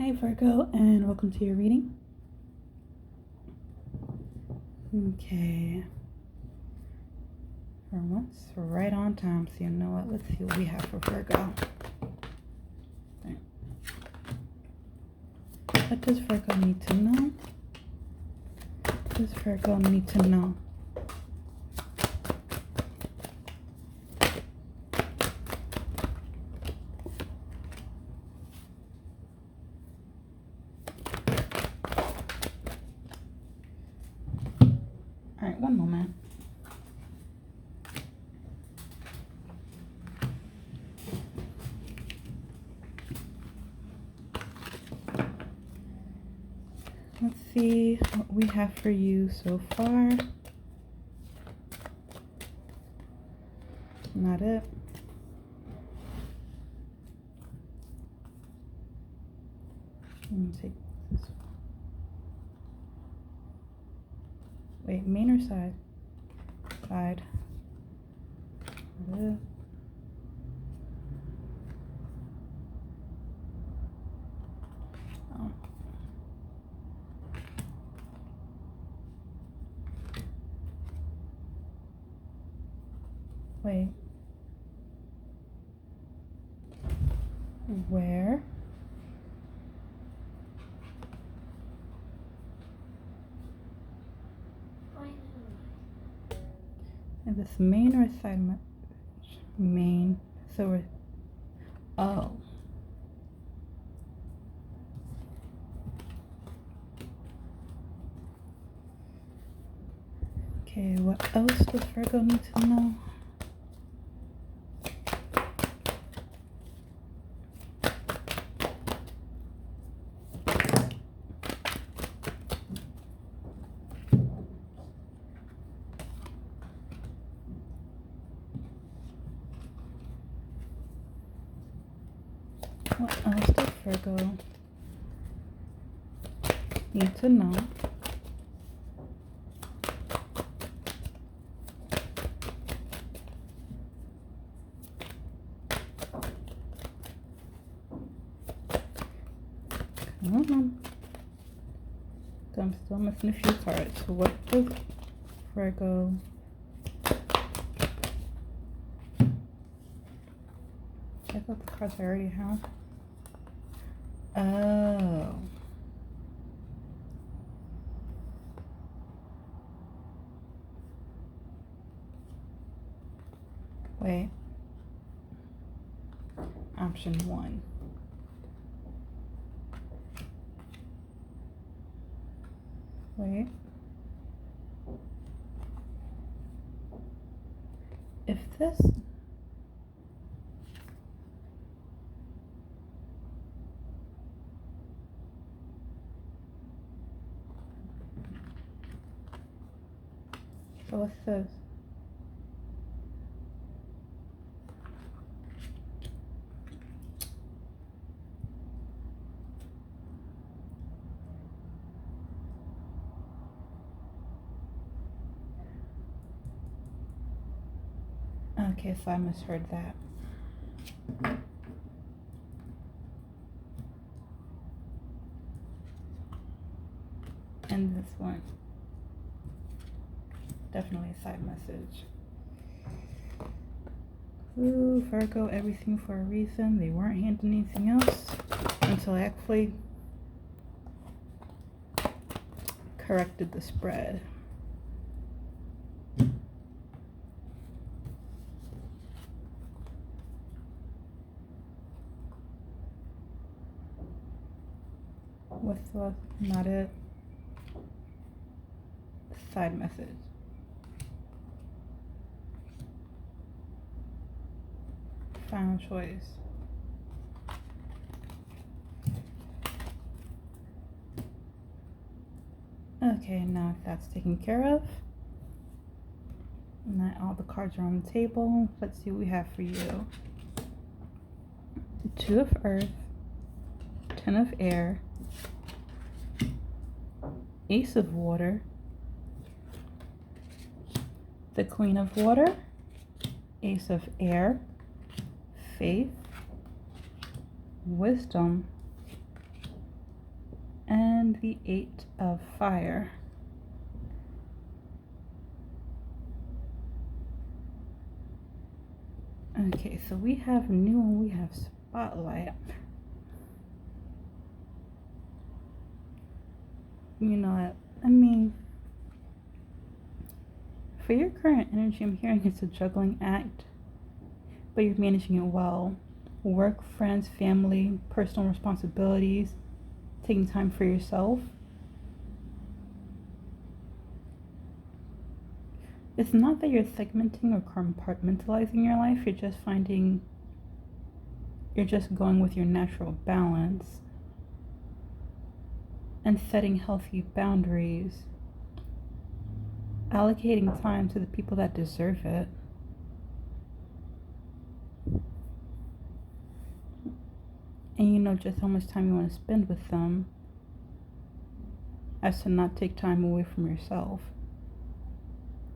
Hi Virgo, and welcome to your reading. Okay. For once, right on time, so you know what? Let's see what we have for Virgo. What does Virgo need to know? What does Virgo need to know? All right, one moment. Let's see what we have for you so far. Not it. Let me take this. Wait, main or side? Side. Not it. Oh. Wait. Where? And this main or side main? So we're, oh. Okay, what else does Virgo need to know? What else does Virgo need to know? Come on. I'm still missing a few cards. So what does Virgo I thought the cards I already have. Oh. Wait. Option 1. Wait. If this so what's this? Okay, so I misheard that. And this one. Definitely a side message. Ooh, Virgo, everything for a reason. They weren't handing anything else until I actually corrected the spread. What's the not it? Side message. Final choice. Okay, now that's taken care of. And now all the cards are on the table. Let's see what we have for you. 2 of Earth, 10 of Air, Ace of Water, the Queen of Water, Ace of Air, Faith, Wisdom, and the Eight of Fire. Okay, so we have new and we have spotlight. You know what? I mean, for your current energy, I'm hearing it's a juggling act, but you're managing it well. Work, friends, family, personal responsibilities, taking time for yourself. It's not that you're segmenting or compartmentalizing your life, you're just going with your natural balance and setting healthy boundaries, allocating time to the people that deserve it. And you know just how much time you want to spend with them, as to not take time away from yourself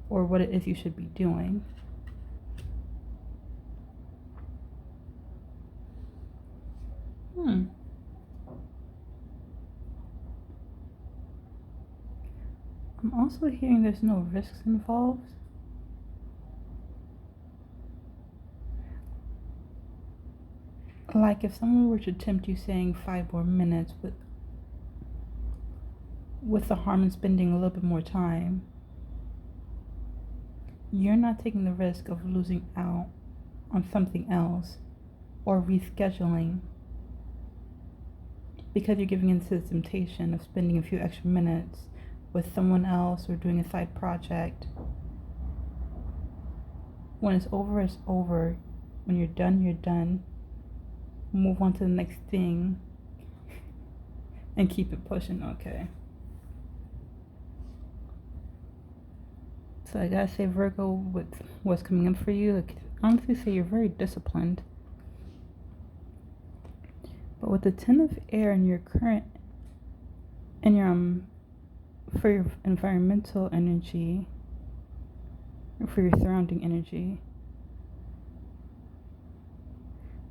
or what it is you should be doing. I'm also hearing there's no risks involved. Like if someone were to tempt you saying 5 more minutes with the harm in spending a little bit more time, you're not taking the risk of losing out on something else or rescheduling because you're giving into the temptation of spending a few extra minutes with someone else or doing a side project. When it's over, it's over. When you're done, you're done. Move on to the next thing and keep it pushing, okay? So I gotta say, Virgo, with what's coming up for you, I could honestly say you're very disciplined. But with the Ten of Air in your current, and your for your environmental energy, or for your surrounding energy,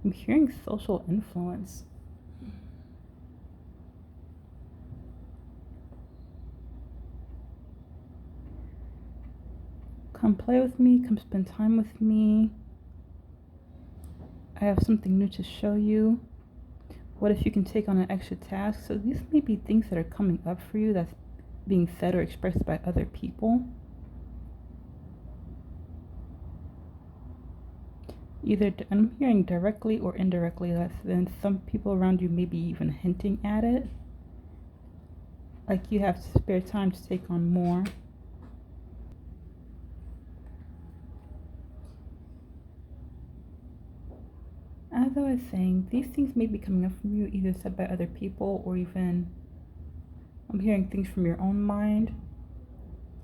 I'm hearing social influence. Come play with me, come spend time with me. I have something new to show you. What if you can take on an extra task? So these may be things that are coming up for you that's being said or expressed by other people. Either I'm hearing directly or indirectly, then some people around you may be even hinting at it. Like you have spare time to take on more. As I was saying, these things may be coming up from you, either said by other people or even I'm hearing things from your own mind,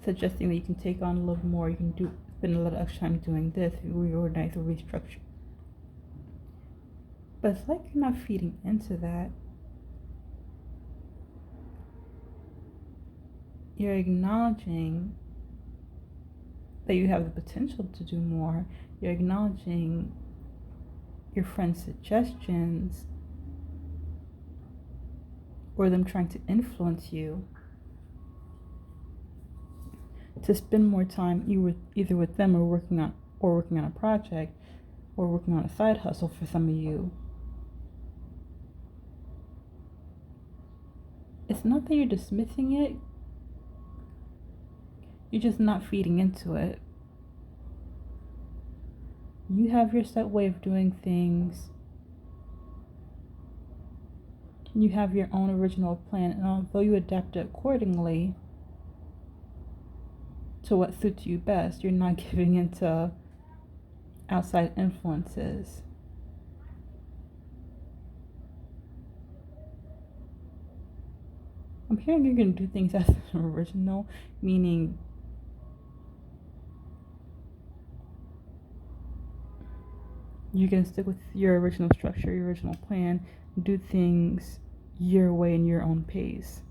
suggesting that you can take on a little more, you can spend a little extra time doing this, reorganize or restructure. But it's like you're not feeding into that. You're acknowledging that you have the potential to do more. You're acknowledging your friends' suggestions or them trying to influence you to spend more time either with them or working on a project or working on a side hustle for some of you. It's not that you're dismissing it, you're just not feeding into it. You have your set way of doing things. You have your own original plan, and although you adapt it accordingly to what suits you best, you're not giving into outside influences. I'm hearing you're going to do things as an original, meaning you're going to stick with your original structure, your original plan, do things your way and your own pace.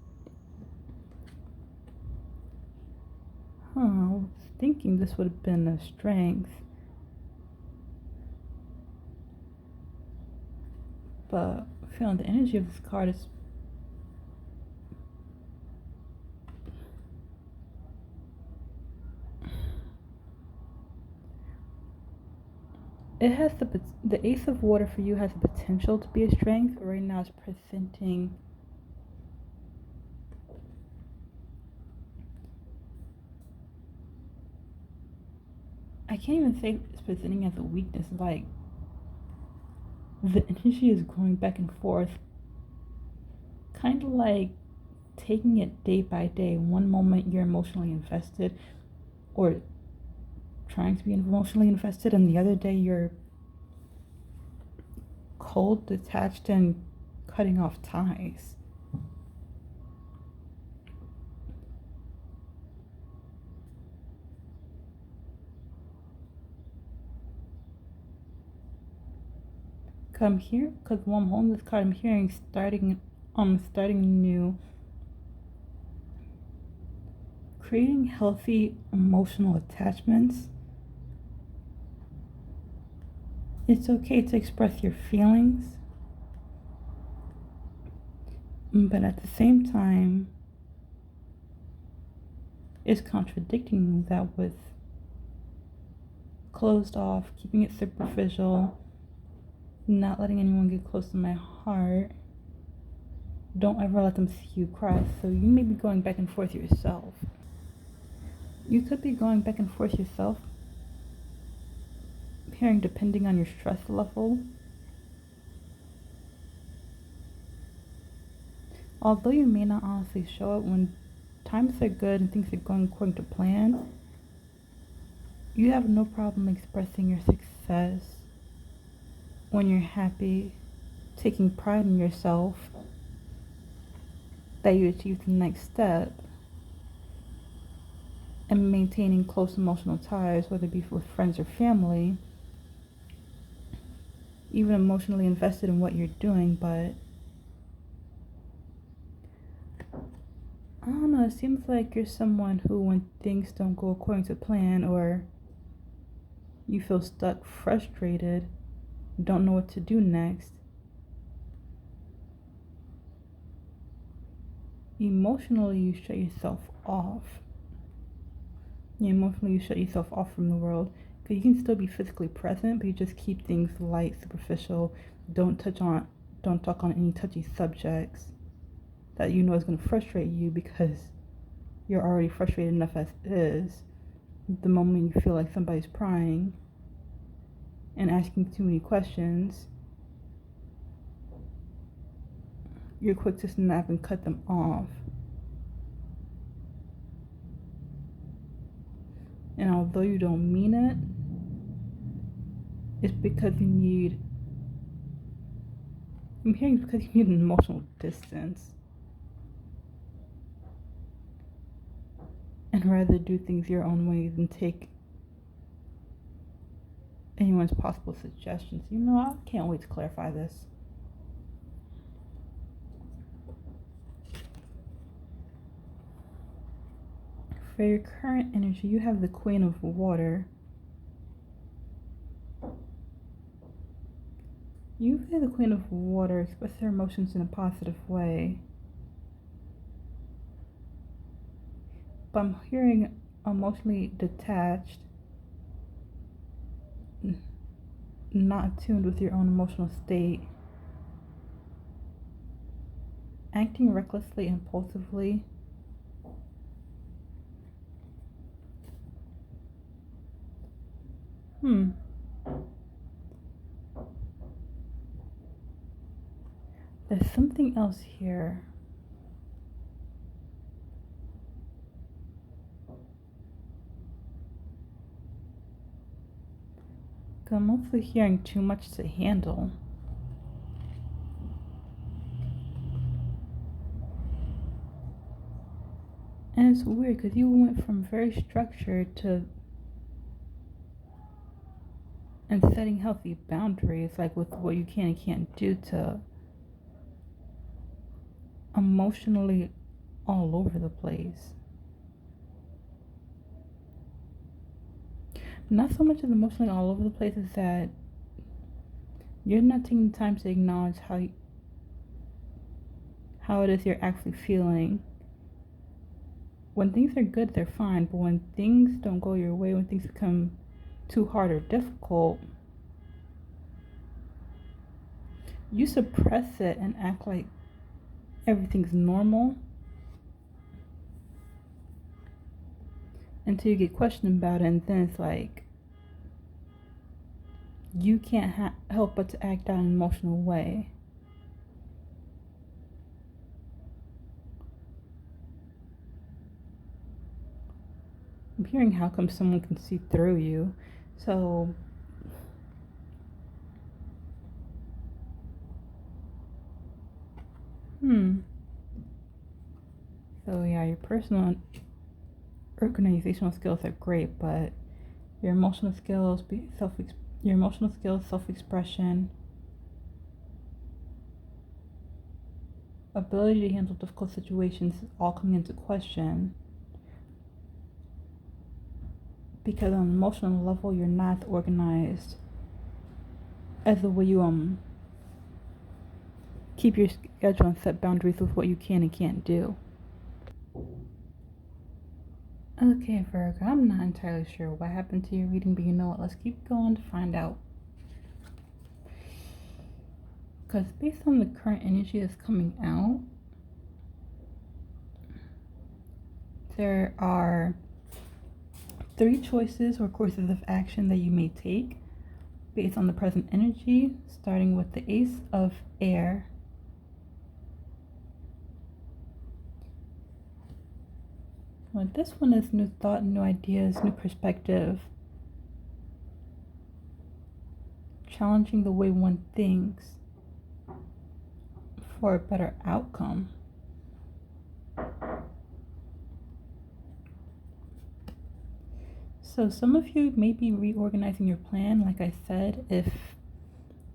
I was thinking this would have been a strength, but feeling the energy of this card is it has the Ace of Water for you has the potential to be a strength. But right now, it's presenting. I can't even say it's presenting as a weakness. Like the energy is going back and forth, kind of like taking it day by day. One moment you're emotionally invested, or trying to be emotionally invested, and the other day you're cold, detached, and cutting off ties. Come here, because while I'm holding this card, I'm hearing starting new, creating healthy emotional attachments. It's okay to express your feelings, but at the same time, it's contradicting that with closed off, keeping it superficial, not letting anyone get close to my heart. Don't ever let them see you cry. So you may be going back and forth yourself. You could be going back and forth yourself, hearing depending on your stress level. Although you may not honestly show it, when times are good and things are going according to plan, you have no problem expressing your success when you're happy, taking pride in yourself that you achieved the next step, and maintaining close emotional ties, whether it be with friends or family, even emotionally invested in what you're doing. But I don't know, it seems like you're someone who, when things don't go according to plan, or you feel stuck, frustrated, don't know what to do next, emotionally you shut yourself off. Emotionally you shut yourself off from the world, because you can still be physically present, but you just keep things light, superficial. Don't talk on any touchy subjects that you know is going to frustrate you, because you're already frustrated enough as is. The moment you feel like somebody's prying and asking too many questions, you're quick to snap and cut them off. And although you don't mean it, it's because you need, I'm hearing it's because you need an emotional distance. And rather do things your own way than take anyone's possible suggestions. You know, I can't wait to clarify this. For your current energy, you have the Queen of Water. Usually the Queen of Water expresses her emotions in a positive way. But I'm hearing emotionally detached, not attuned with your own emotional state, acting recklessly, impulsively. There's something else here. I'm mostly hearing too much to handle. And it's weird because you went from very structured to, and setting healthy boundaries, like with what you can and can't do, to emotionally all over the place. Not so much as emotionally all over the place as that you're not taking the time to acknowledge how it is you're actually feeling. When things are good, they're fine, but when things don't go your way, when things become too hard or difficult, you suppress it and act like everything's normal until you get questioned about it, and then it's like you can't help but to act out in an emotional way. I'm hearing how come someone can see through you. So so yeah, your personal and organizational skills are great, but your emotional skills, self-expression, ability to handle difficult situations is all coming into question. Because on an emotional level, you're not organized as the way you keep your schedule and set boundaries with what you can and can't do. Okay, Virgo, I'm not entirely sure what happened to your reading, but you know what? Let's keep going to find out. Because based on the current energy that's coming out, there are 3 choices or courses of action that you may take based on the present energy, starting with the Ace of Air. Well, this one is new thought, new ideas, new perspective. Challenging the way one thinks for a better outcome. So some of you may be reorganizing your plan. Like I said, if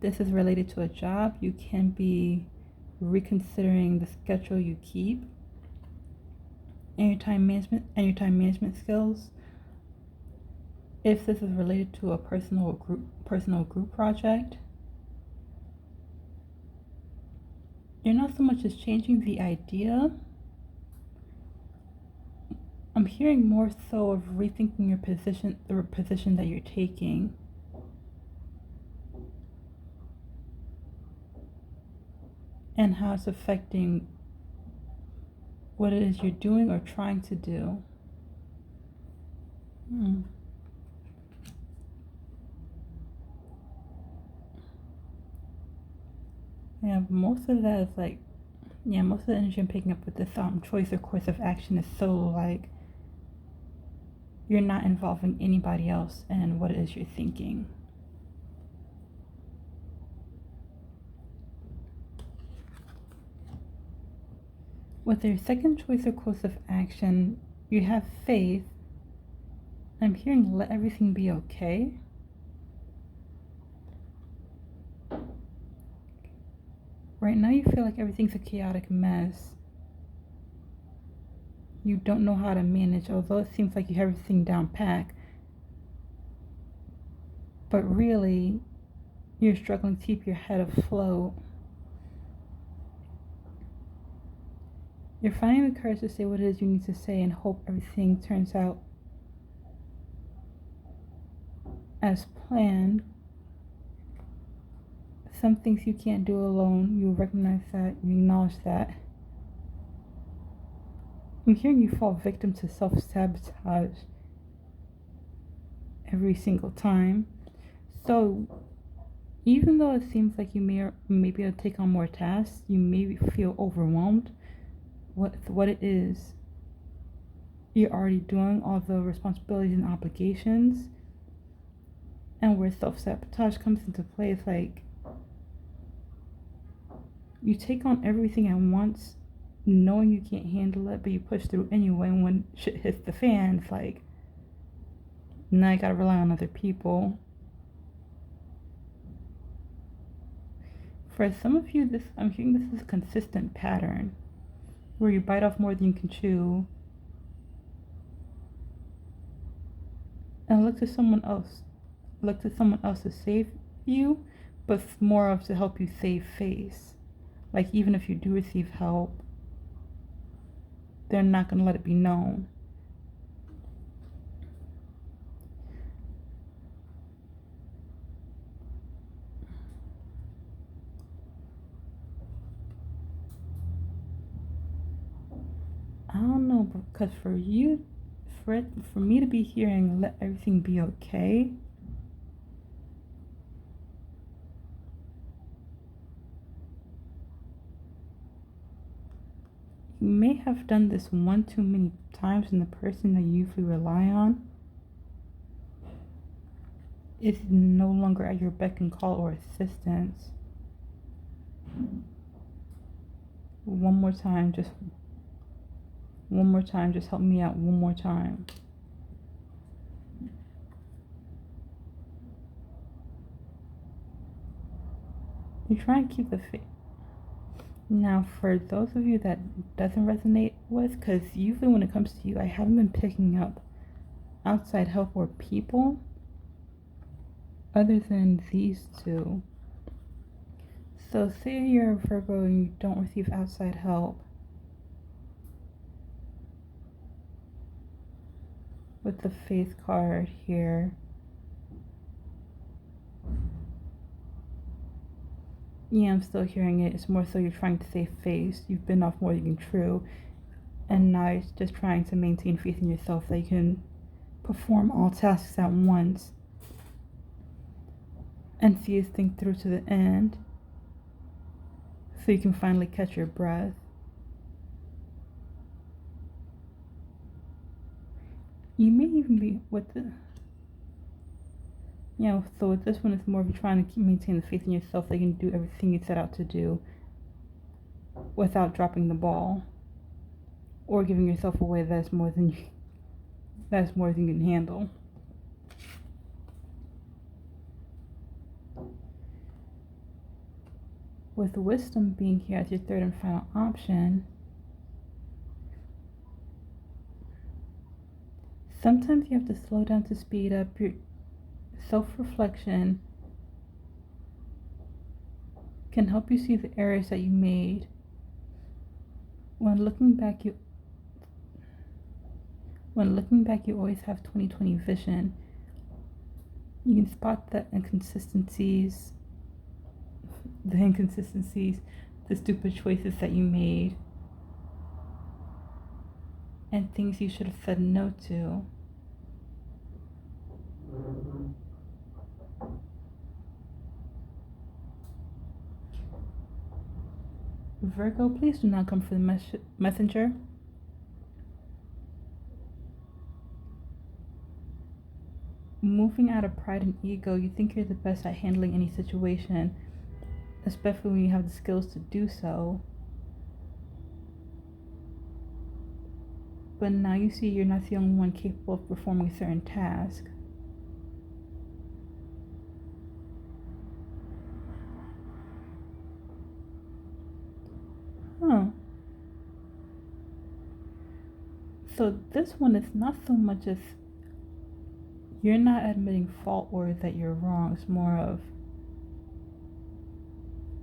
this is related to a job, you can be reconsidering the schedule you keep and your time management skills. If this is related to a personal group project, you're not so much as changing the idea. I'm hearing more so of rethinking your position, the position that you're taking. And how it's affecting what it is you're doing or trying to do. Yeah, most of that is like, most of the energy I'm picking up with this choice or course of action is so like you're not involving anybody else in what it is you're thinking. With your second choice or course of action, you have faith. I'm hearing let everything be okay. Right now you feel like everything's a chaotic mess. You don't know how to manage, although it seems like you have everything down pat. But really, you're struggling to keep your head afloat. You're finding the courage to say what it is you need to say and hope everything turns out as planned. Some things you can't do alone. You recognize that, you acknowledge that. I'm hearing you fall victim to self-sabotage every single time. So even though it seems like you may be able to take on more tasks, you may feel overwhelmed with what it is you're already doing, all the responsibilities and obligations. And where self-sabotage comes into play, it's like you take on everything at once, knowing you can't handle it, but you push through anyway. And when shit hits the fan, it's like, now I gotta rely on other people. For some of you, I'm hearing this is a consistent pattern where you bite off more than you can chew and look to someone else to save you, but more of to help you save face. Like, even if you do receive help, they're not going to let it be known. I don't know, because for you, for me to be here and let everything be okay, you may have done this one too many times, and the person that you usually rely on is no longer at your beck and call or assistance. One more time, just help me out one more time. You try and keep the faith. Now, for those of you that doesn't resonate with, because usually when it comes to you, I haven't been picking up outside help or people other than these two. So say you're a Virgo and you don't receive outside help. With the Faith card here. Yeah, I'm still hearing it. It's more so you're trying to save face. You've been off more than true. And now you're just trying to maintain faith in yourself that you can perform all tasks at once. And see this thing through to the end. So you can finally catch your breath. You may even be with the... Yeah, so with this one, it's more of you trying to maintain the faith in yourself that you can do everything you set out to do without dropping the ball or giving yourself away that's more than you can handle. With wisdom being here as your third and final option, sometimes you have to slow down to speed up. Your self-reflection can help you see the errors that you made. When looking back, you always have 20/20 vision. You can spot the inconsistencies, the stupid choices that you made, and things you should have said no to. Virgo, please do not come for the messenger. Moving out of pride and ego, you think you're the best at handling any situation, especially when you have the skills to do so. But now you see you're not the only one capable of performing a certain task. So this one is not so much as you're not admitting fault or that you're wrong. It's more of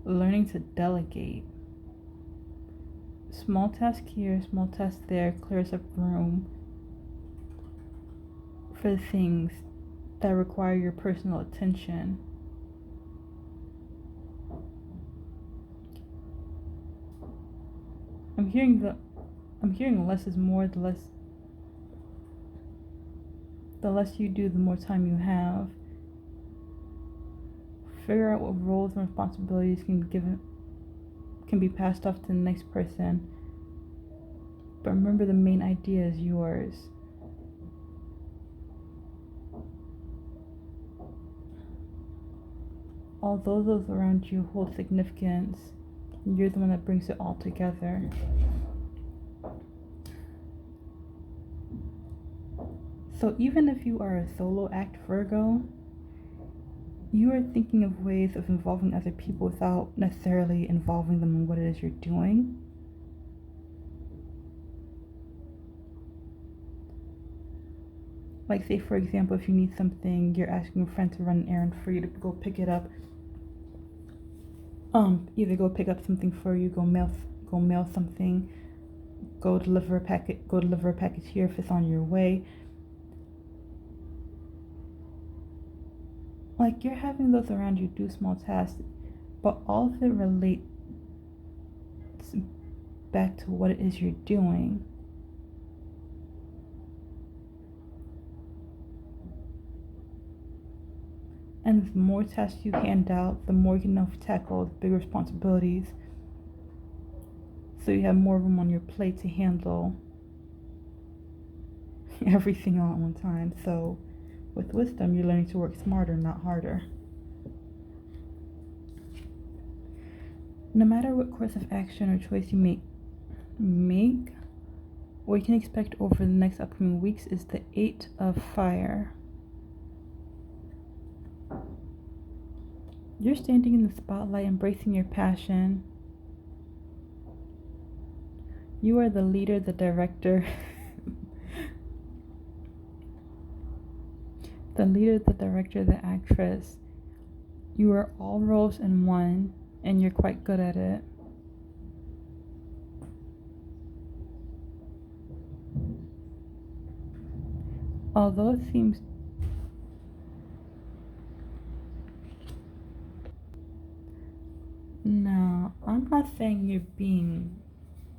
learning to delegate. Small task here, small task there clears up room for things that require your personal attention. I'm hearing less is more. The less you do, the more time you have. Figure out what roles and responsibilities can be passed off to the next person. But remember, the main idea is yours. Although those around you hold significance, you're the one that brings it all together. So even if you are a solo act Virgo, you are thinking of ways of involving other people without necessarily involving them in what it is you're doing. Like say for example, if you need something, you're asking a friend to run an errand for you to go pick it up. Either go pick up something for you, go mail something, go deliver a package here if it's on your way. Like you're having those around you do small tasks, but all of it relates back to what it is you're doing. And the more tasks you hand out, the more you can tackle the big responsibilities. So you have more room on your plate to handle everything all at one time. So with wisdom, you're learning to work smarter, not harder. No matter what course of action or choice you make, what you can expect over the next upcoming weeks is the 8 of Fire. You're standing in the spotlight, embracing your passion. You are the leader, the director, the actress. You are all roles in one, and you're quite good at it. Although it seems no, I'm not saying you're being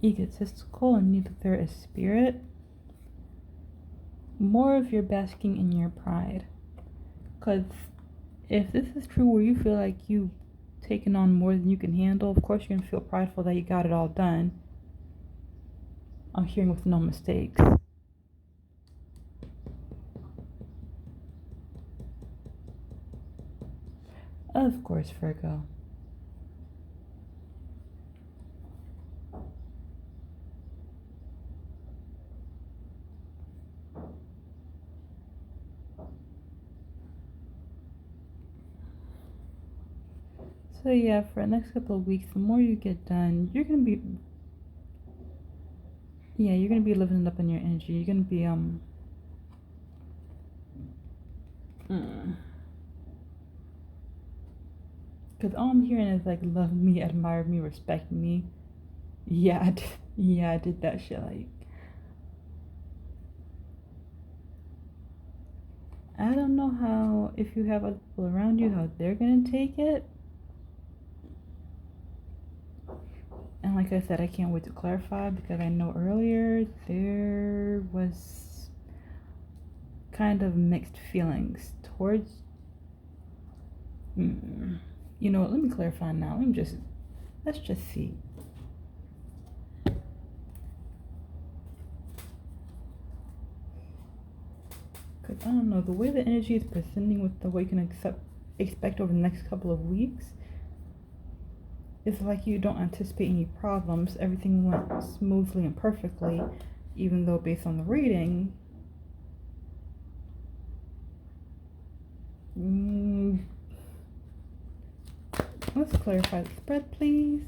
egotistical, and neither there is spirit. More of you're basking in your pride. Because if this is true where you feel like you've taken on more than you can handle, of course you're going to feel prideful that you got it all done. I'm hearing with no mistakes. Of course, Virgo. So yeah, for the next couple of weeks, the more you get done, you're gonna be living up in your energy. You're gonna be because all I'm hearing is like love me, admire me, respect me. Yeah, I did that shit. Like, I don't know how, if you have other people around you, how they're gonna take it. And like I said, I can't wait to clarify, because I know earlier there was kind of mixed feelings towards. You know what? Let me clarify now. Let's just see. Because I don't know, the way the energy is presenting with the way you can expect over the next couple of weeks, it's like you don't anticipate any problems. Everything went smoothly and perfectly, even though based on the reading, let's clarify the spread, please.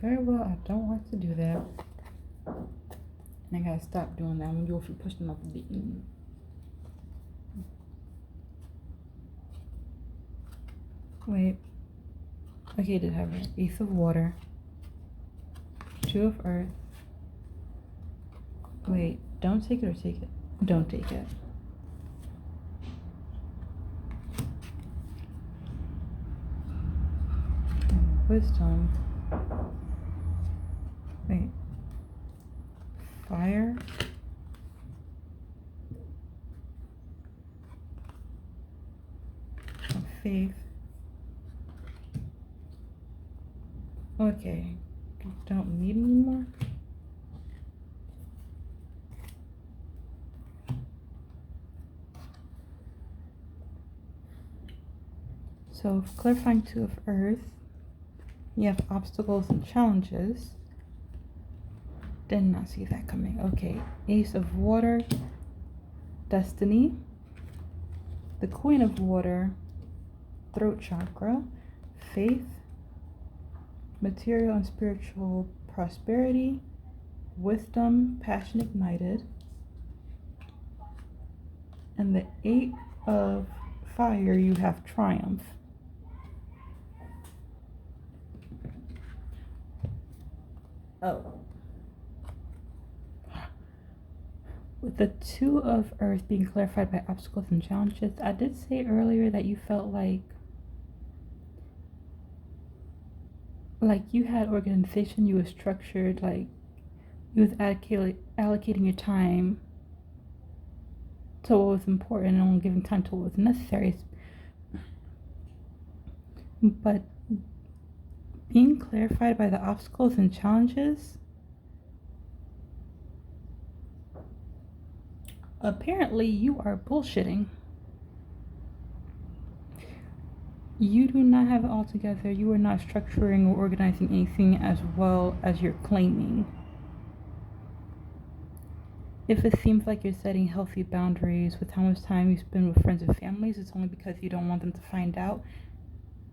Very well, I don't like to do that. And I gotta stop doing that when you're pushing off the beaten. Wait. Okay, did have an Ace of Water, 2 of Earth. Wait, don't take it or take it? Don't take it. Wisdom. Wait. Fire. Faith. Okay. Don't need anymore. So clarifying 2 of Earth. You have obstacles and challenges. Did not see that coming. Okay. Ace of Water. Destiny. The Queen of Water. Throat chakra. Faith. Material and spiritual prosperity. Wisdom. Passion ignited. And the 8 of Fire, you have Triumph. Oh. With the Two of Earth being clarified by obstacles and challenges, I did say earlier that you felt like you had organization, you were structured, like you was allocating your time to what was important and only giving time to what was necessary. But being clarified by the obstacles and challenges, apparently you are bullshitting. You do not have it all together. You are not structuring or organizing anything as well as you're claiming. If it seems like you're setting healthy boundaries with how much time you spend with friends and families, it's only because you don't want them to find out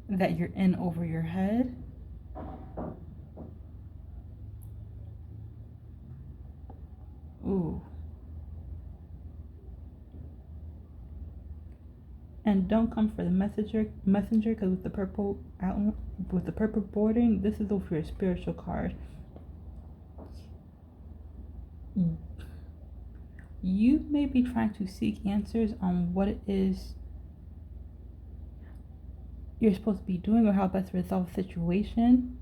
that you're in over your head. Ooh. And don't come for the messenger, because with the purple boarding, this is for your spiritual card. You may be trying to seek answers on what it is you're supposed to be doing or how best to resolve a situation.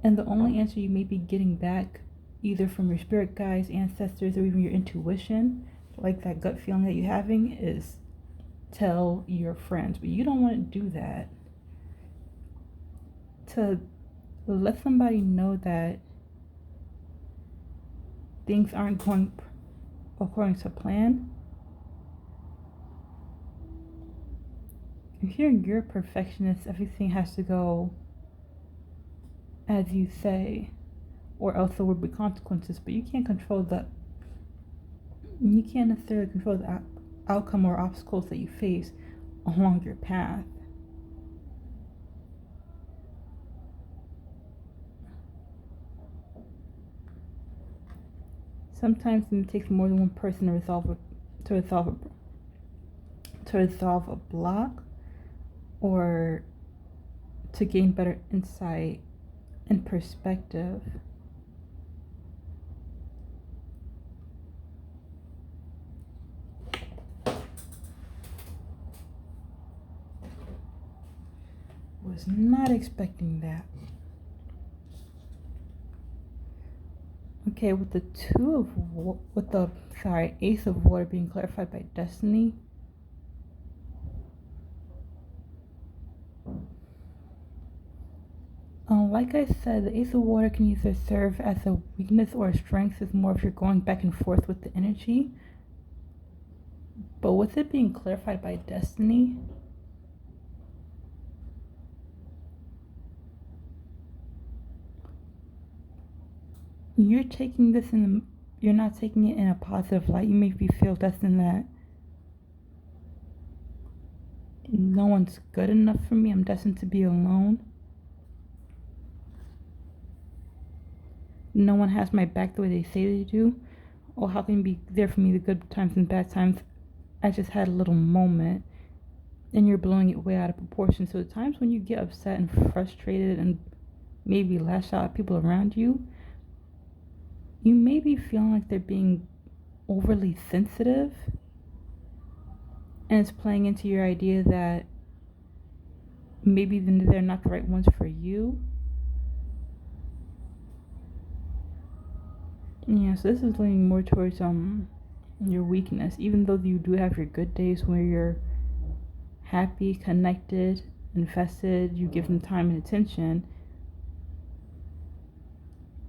And the only answer you may be getting back, either from your spirit guides, ancestors, or even your intuition, like that gut feeling that you're having, is tell your friends. But you don't want to do that. To let somebody know that things aren't going according to plan. If you're a perfectionist, everything has to go as you say, or else there will be consequences. But you can't necessarily control the outcome or obstacles that you face along your path. Sometimes it takes more than one person to resolve a block, or to gain better insight and perspective. Was not expecting that. Okay, with the Ace of Water being clarified by Destiny. Like I said, the Ace of Water can either serve as a weakness or a strength. It's more if you're going back and forth with the energy. But with it being clarified by Destiny, you're not taking it in a positive light. You maybe feel destined that no one's good enough for me. I'm destined to be alone. No one has my back the way they say they do. Or how can you be there for me the good times and bad times? I just had a little moment, and you're blowing it way out of proportion. So the times when you get upset and frustrated and maybe lash out at people around you, you may be feeling like they're being overly sensitive, and it's playing into your idea that maybe they're not the right ones for you. Yeah, so this is leaning more towards your weakness. Even though you do have your good days where you're happy, connected, invested, you give them time and attention.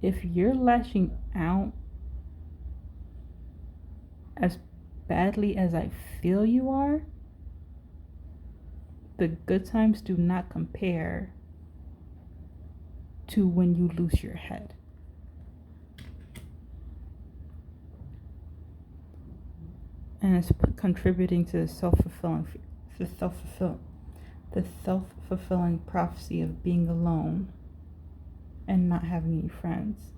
If you're lashing out as badly as I feel you are, the good times do not compare to when you lose your head. And it's contributing to the self-fulfilling prophecy of being alone and not having any friends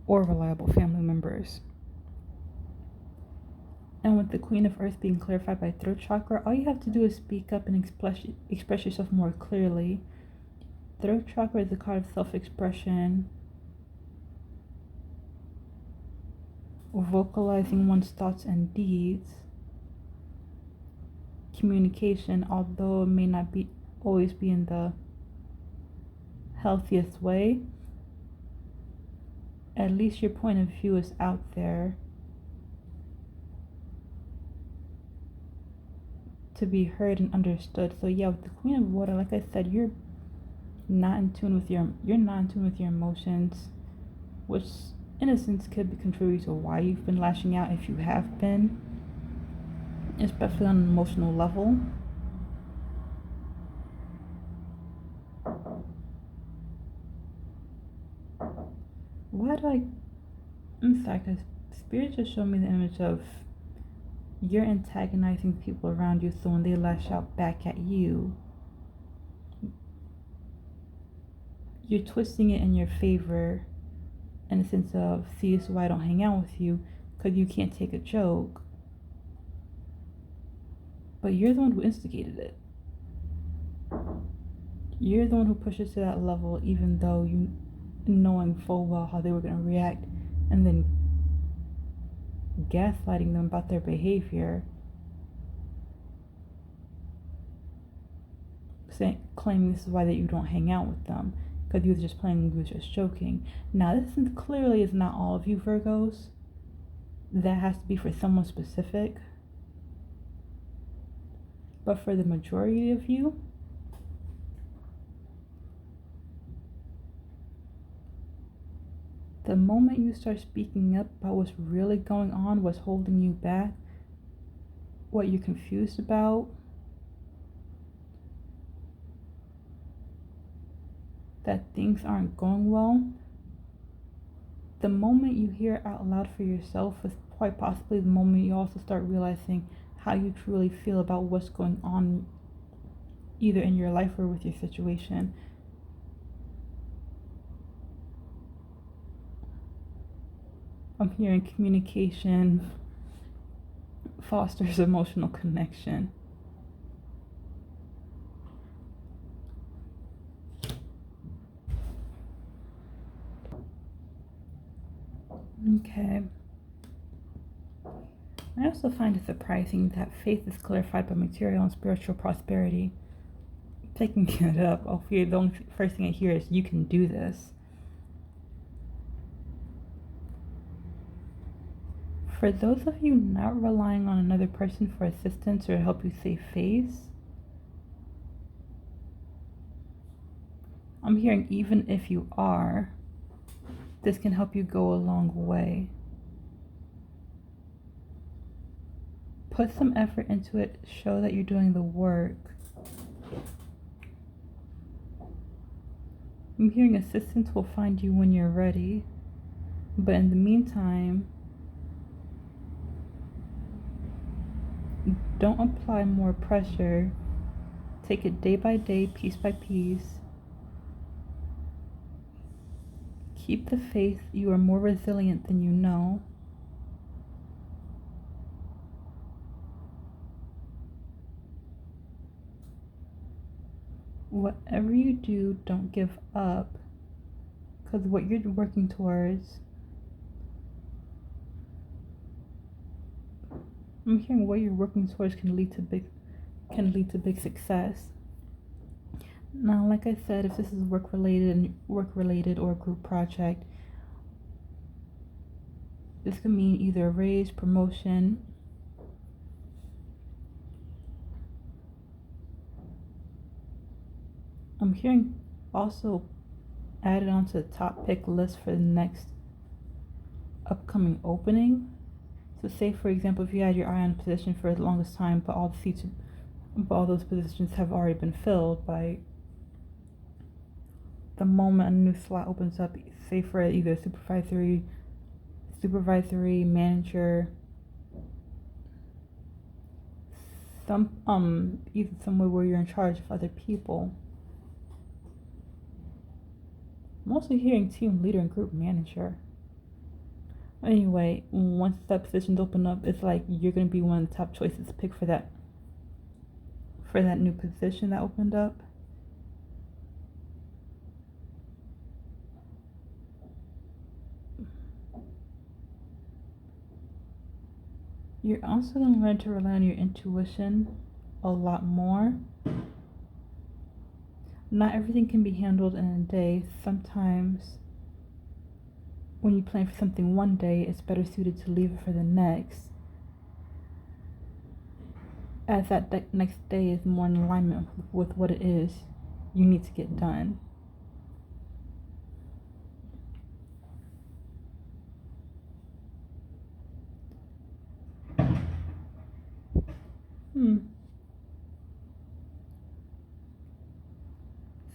or reliable family members. And with the Queen of Earth being clarified by throat chakra, all you have to do is speak up and express yourself more clearly. Throat chakra is the card of self-expression, vocalizing one's thoughts and deeds. Communication, although it may not be always be in the healthiest way, at least your point of view is out there to be heard and understood. So yeah, with the Queen of Water, like I said, you're not in tune with your emotions, which in a sense could be contributing to why you've been lashing out if you have been, especially on an emotional level. I'm sorry, because Spirit just showed me the image of you're antagonizing people around you, so when they lash out back at you, you're twisting it in your favor in the sense of, see, this is why I don't hang out with you, because you can't take a joke. But you're the one who instigated it. You're the one who pushed it to that level, even though you knowing full well how they were going to react, and then gaslighting them about their behavior, claiming this is why that you don't hang out with them, because you was just playing, you was just joking. Now, this clearly is not all of you Virgos. That has to be for someone specific. But for the majority of you, the moment you start speaking up about what's really going on, what's holding you back, what you're confused about, that things aren't going well, the moment you hear it out loud for yourself is quite possibly the moment you also start realizing how you truly feel about what's going on, either in your life or with your situation. I'm hearing communication fosters emotional connection. Okay. I also find it surprising that faith is clarified by material and spiritual prosperity. Picking it up, the only first thing I hear is you can do this. For those of you not relying on another person for assistance or to help you save face, I'm hearing even if you are, this can help you go a long way. Put some effort into it, show that you're doing the work. I'm hearing assistance will find you when you're ready, but in the meantime, don't apply more pressure. Take it day by day, piece by piece. Keep the faith. You are more resilient than you know. Whatever you do, don't give up, because what you're working towards, I'm hearing what you're working towards can lead to big success. Now, like I said, if this is work related or a group project, this could mean either a raise, promotion, I'm hearing also added onto the top pick list for the next upcoming opening. So say, for example, if you had your eye on a position for the longest time, but all those positions have already been filled, by the moment a new slot opens up, say for either supervisory, manager, either somewhere where you're in charge of other people. I'm also hearing team leader and group manager. Anyway, once that position's open up, it's like you're gonna be one of the top choices to pick for that new position that opened up. You're also going to learn to rely on your intuition a lot more. Not everything can be handled in a day. Sometimes when you plan for something one day, it's better suited to leave it for the next, as that next day is more in alignment with what it is you need to get done.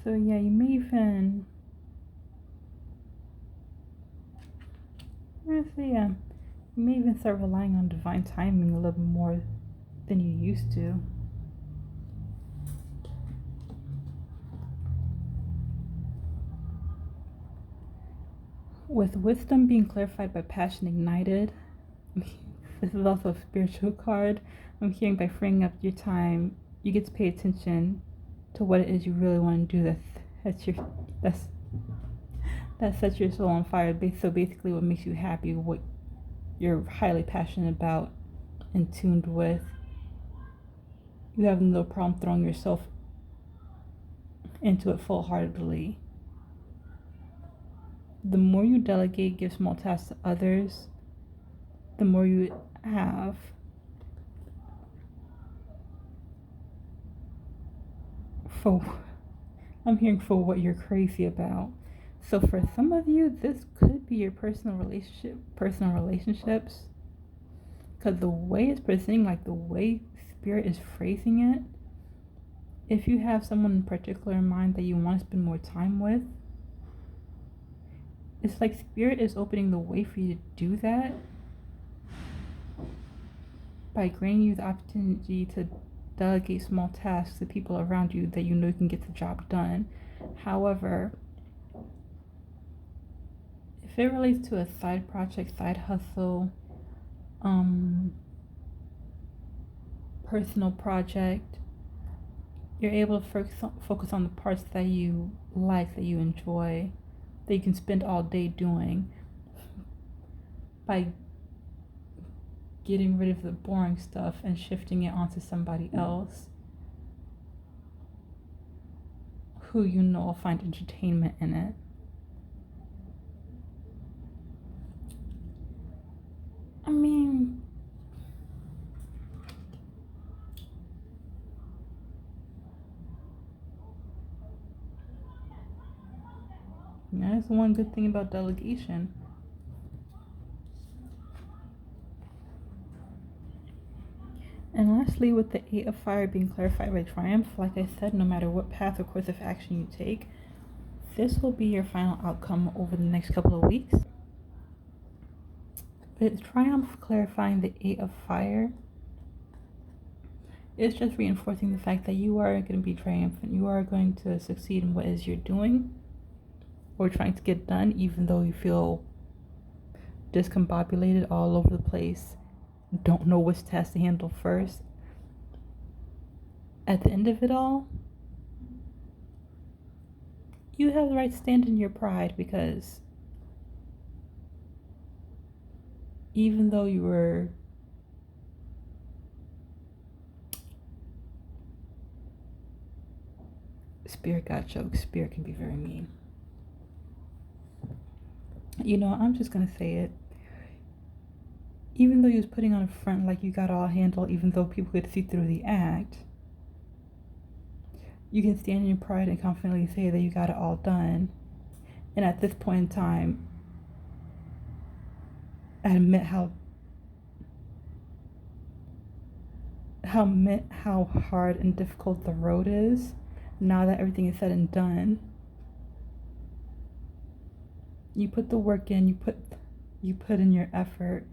So yeah, you may even, you may even start relying on divine timing a little more than you used to. With wisdom being clarified by passion ignited, this is also a spiritual card. I'm hearing by freeing up your time, you get to pay attention to what it is you really want to do. That sets your soul on fire. So basically, what makes you happy, what you're highly passionate about and tuned with, you have no problem throwing yourself into it full-heartedly. The more you delegate, give small tasks to others, the more you have. I'm hearing for what you're crazy about. So for some of you, this could be your personal relationships. Because the way it's presenting, like the way Spirit is phrasing it, if you have someone in particular in mind that you want to spend more time with, it's like Spirit is opening the way for you to do that by granting you the opportunity to delegate small tasks to people around you that you know can get the job done. However, if it relates to a side project, side hustle, personal project, you're able to focus on the parts that you like, that you enjoy, that you can spend all day doing by getting rid of the boring stuff and shifting it onto somebody else who you know will find entertainment in it. I mean, that's one good thing about delegation. And lastly, with the 8 of Fire being clarified by Triumph, like I said, no matter what path or course of action you take, this will be your final outcome over the next couple of weeks. But Triumph clarifying the 8 of Fire, it's just reinforcing the fact that you are going to be triumphant. You are going to succeed in what it is you're doing or trying to get done, even though you feel discombobulated all over the place, don't know which task to handle first. At the end of it all, you have the right to stand in your pride, because even though you were Spirit got jokes, Spirit can be very mean. I'm just gonna say it. Even though you was putting on a front like you got all handled, even though people could see through the act, you can stand in your pride and confidently say that you got it all done. And at this point in time, admit how hard and difficult the road is now that everything is said and done. You put the work in, you put in your effort,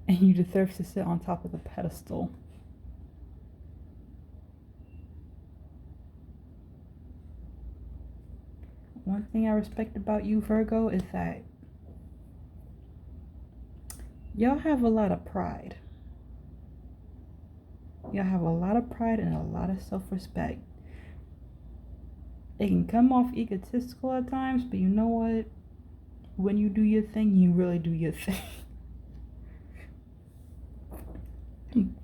and you deserve to sit on top of the pedestal. one thing I respect about you, Virgo, is that y'all have a lot of pride. Y'all have a lot of pride and a lot of self-respect. It can come off egotistical at times, but you know what? When you do your thing, you really do your thing.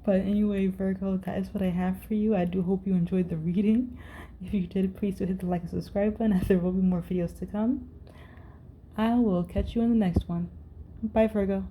But anyway, Virgo, that is what I have for you. I do hope you enjoyed the reading. If you did, please do hit the like and subscribe button, as there will be more videos to come. I will catch you in the next one. Bye, Virgo.